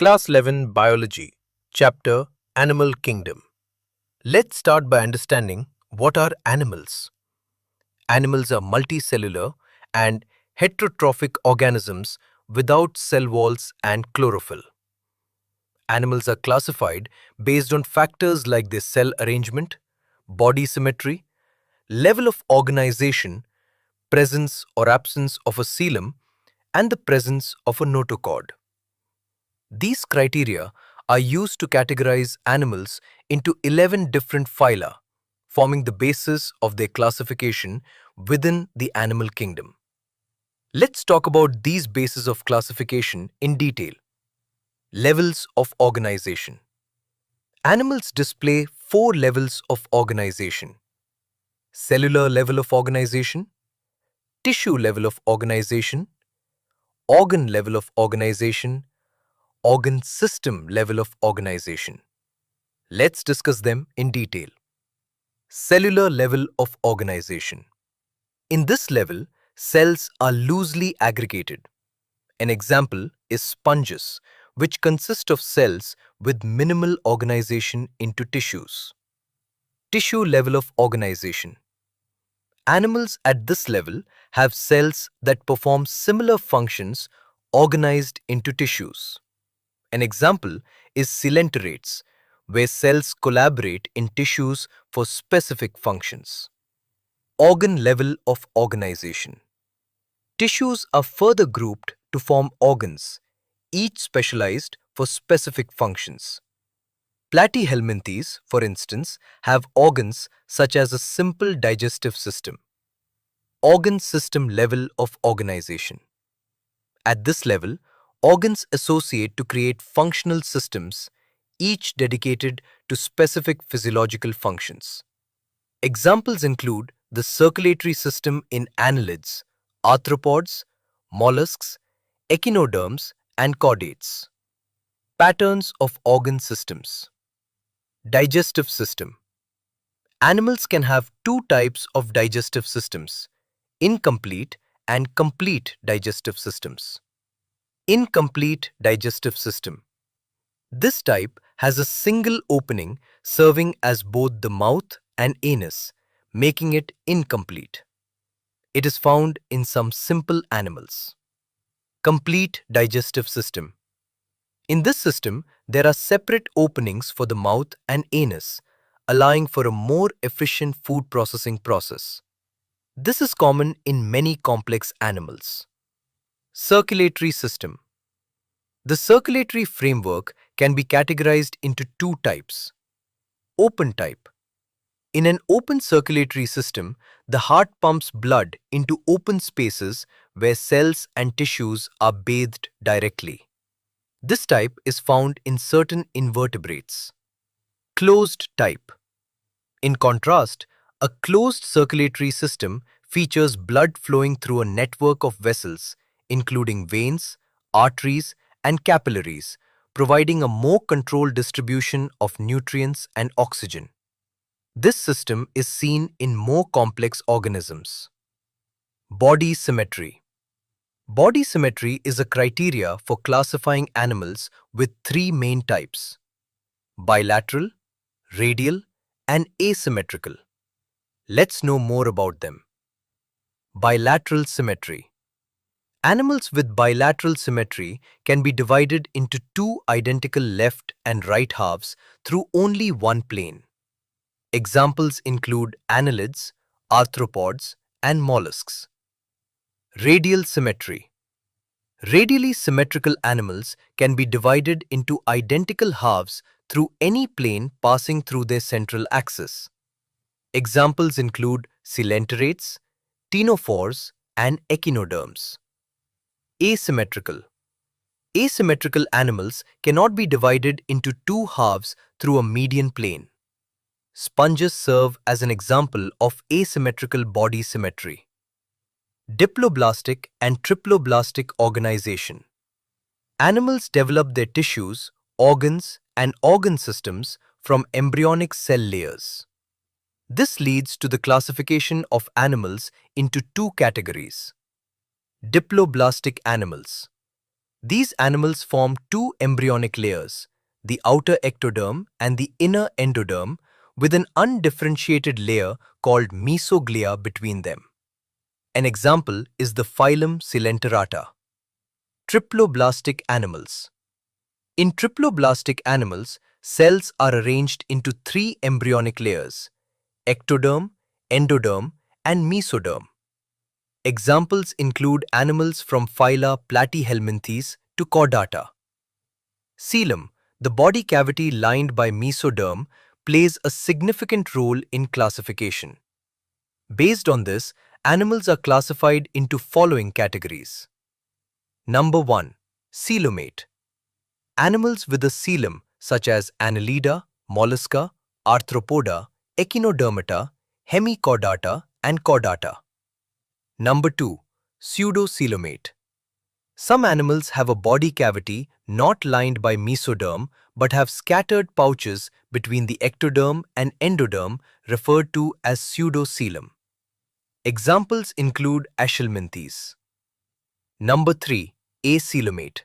Class 11 Biology, Chapter Animal Kingdom. Let's start by understanding what are animals. Animals are multicellular and heterotrophic organisms without cell walls and chlorophyll. Animals are classified based on factors like their cell arrangement, body symmetry, level of organization, presence or absence of a coelom, and the presence of a notochord. These criteria are used to categorize animals into 11 different phyla, forming the basis of their classification within the animal kingdom. Let's talk about these bases of classification in detail. Levels of organization. Animals display 4 levels of organization: cellular level of organization, tissue level of organization, organ level of organization, organ system level of organization. Let's discuss them in detail. Cellular level of organization. In this level, cells are loosely aggregated. An example is sponges, which consist of cells with minimal organization into tissues. Tissue level of organization. Animals at this level have cells that perform similar functions organized into tissues. An example is coelenterates, where cells collaborate in tissues for specific functions. Organ level of organization. Tissues are further grouped to form organs, each specialized for specific functions. Platyhelminthes, for instance, have organs such as a simple digestive system. Organ system level of organization. At this level, organs associate to create functional systems, each dedicated to specific physiological functions. Examples include the circulatory system in annelids, arthropods, mollusks, echinoderms, and chordates. Patterns of organ systems. Digestive system. Animals can have 2 types of digestive systems: incomplete and complete digestive systems. Incomplete digestive system. This type has a single opening serving as both the mouth and anus, making it incomplete. It is found in some simple animals. Complete digestive system. In this system, there are separate openings for the mouth and anus, allowing for a more efficient food processing process. This is common in many complex animals. Circulatory system. The circulatory framework can be categorized into 2 types. Open type. In an open circulatory system, the heart pumps blood into open spaces where cells and tissues are bathed directly. This type is found in certain invertebrates. Closed type. In contrast, a closed circulatory system features blood flowing through a network of vessels, including veins, arteries, and capillaries, providing a more controlled distribution of nutrients and oxygen. This system is seen in more complex organisms. Body symmetry. Body symmetry is a criteria for classifying animals with 3 main types: bilateral, radial, and asymmetrical. Let's know more about them. Bilateral symmetry. Animals with bilateral symmetry can be divided into 2 identical left and right halves through only one plane. Examples include annelids, arthropods, and mollusks. Radial symmetry. Radially symmetrical animals can be divided into identical halves through any plane passing through their central axis. Examples include coelenterates, ctenophores, and echinoderms. Asymmetrical. Asymmetrical animals cannot be divided into 2 halves through a median plane. Sponges serve as an example of asymmetrical body symmetry. Diploblastic and triploblastic organization. Animals develop their tissues, organs, and organ systems from embryonic cell layers. This leads to the classification of animals into 2 categories. Diploblastic animals. These animals form two embryonic layers, the outer ectoderm and the inner endoderm, with an undifferentiated layer called mesoglia between them. An example is the phylum Coelomate. Triploblastic animals. In triploblastic animals, cells are arranged into three embryonic layers: ectoderm, endoderm, and mesoderm. Examples include animals from phyla Platyhelminthes to Chordata. Coelom, the body cavity lined by mesoderm, plays a significant role in classification. Based on this, animals are classified into following categories. Number 1. Coelomate. Animals with a coelom such as Annelida, mollusca, arthropoda, echinodermata, hemichordata, and chordata. Number 2. Pseudocoelomate. Some animals have a body cavity not lined by mesoderm but have scattered pouches between the ectoderm and endoderm referred to as pseudocoelom. Examples include Asymmetries. Number 3. Acoelomate.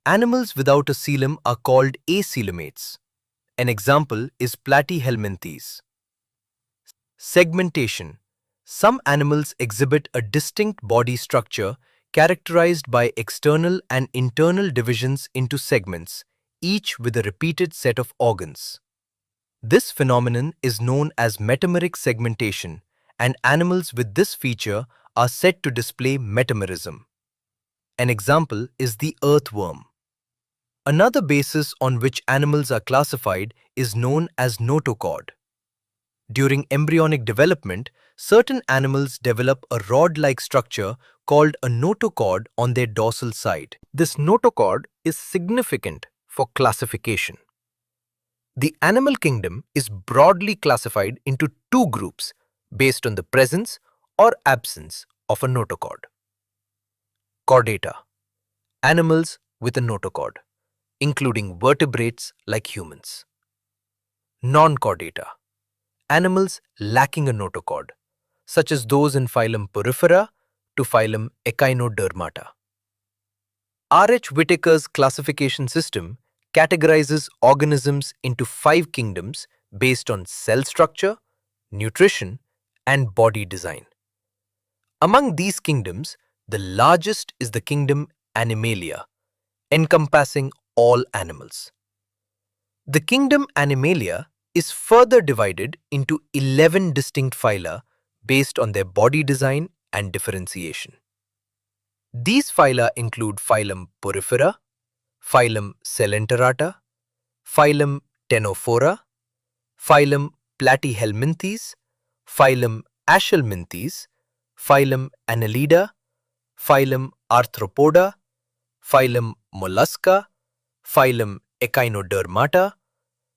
Animals without a coelom are called acoelomates. An example is Platyhelminthes. Segmentation. Some animals exhibit a distinct body structure characterized by external and internal divisions into segments, each with a repeated set of organs. This phenomenon is known as Metameric segmentation, and animals with this feature are said to display metamerism. An example is the earthworm. Another basis on which animals are classified is known as notochord. During embryonic development, certain animals develop a rod-like structure called a notochord on their dorsal side. This notochord is significant for classification. The animal kingdom is broadly classified into two groups based on the presence or absence of a notochord. Chordata. Animals with a notochord, including vertebrates like humans. Non-chordata. Animals lacking a notochord, such as those in phylum Porifera to phylum Echinodermata. R.H. Whittaker's classification system categorizes organisms into 5 kingdoms based on cell structure, nutrition, and body design. Among these kingdoms, the largest is the kingdom Animalia, encompassing all animals. The kingdom Animalia is further divided into 11 distinct phyla based on their body design and differentiation. These phyla include phylum Porifera, phylum Coelenterata, phylum Ctenophora, phylum Platyhelminthes, phylum Aschelminthes, phylum Annelida, phylum Arthropoda, phylum Mollusca, phylum Echinodermata,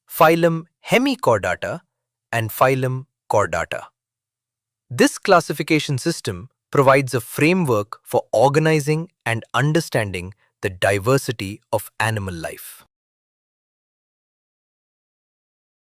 phylum Hemichordata, and phylum Chordata. This classification system provides a framework for organizing and understanding the diversity of animal life.